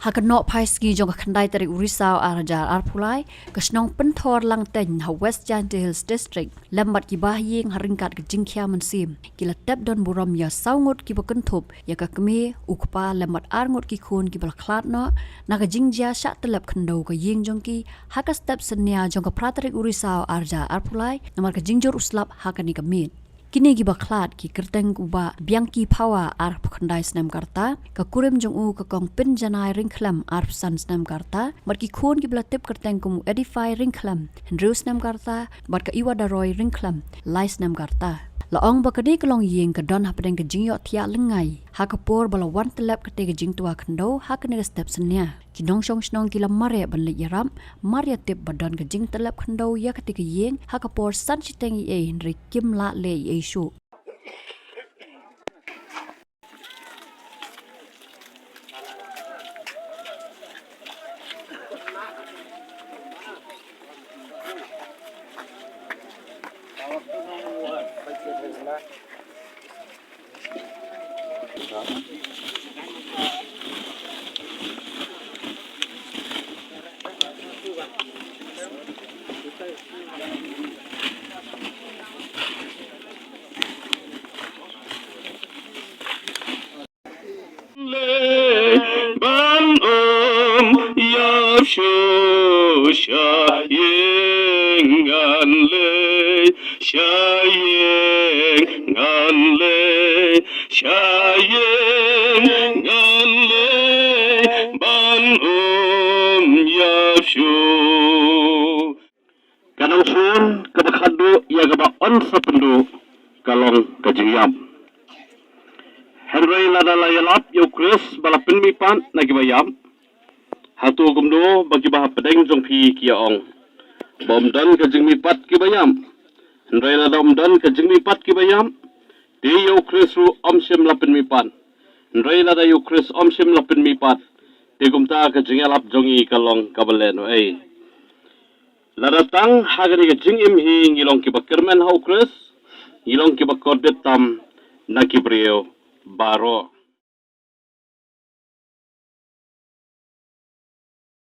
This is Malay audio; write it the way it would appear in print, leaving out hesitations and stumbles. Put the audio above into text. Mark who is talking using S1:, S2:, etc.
S1: Hakanok pai ski jong khandai tarik urisau arajar arpulai ke Shillong Pynthor Langteiñ ha West Giant Hills District lambat kiba yeng haringkat ke jingkhia mensim kila tep don buram ya saungut kiba kentup ya ka kemi ukpa lambat arngut ki khun kiba khlat no na ka jingjia sha tyllep khyndew ka yeng jong ki ha ka step senia jong ka pratarik urisau arajar arpulai namar ka jingjur uslap ha ka ni ka mit kini giba khlat ki kerteng uba biangki pawa ar khandai snam karta ka kurim jong u ka kong pin janai ringklam ar san snam karta mar ki khon gibla tip kerteng kum edify ringklam hendru snam karta bar ka iwa daroi ringklam lai snam karta laong bakadi kalong yeng ka don hapdeng ka jingyo thia lengai ha ka por bala wan tyllep ka te ka jing tua khyndew ha ka ne step senya kinong shong snong kila mare ban le yaram maria tip badon ka jing tyllep khyndew ya ka te ka yeng ha ka por san chiteng e henry kim la le e shu
S2: Kanang sun kabakado ya gaba on sa pendo kalong kajiyam. Henry lada layalap yo Chris balapin mi pan nagibayam. Hatu kumdo bagi bah pedeng jong pi kia ong. Bom dan kajing mi pat kibayam. Henry lada dan kajing mi pat kibayam. Di yo Chris ru omsim lapin mi pan. Henry lada yo Chris omsim lapin mi pat. Di kumta kajing alap jongi kalong kabaleno eh. Ladatang hagani ka jingim hi ngilong kiba kermen hau Chris ngilong kiba kordet tam na kibreo baro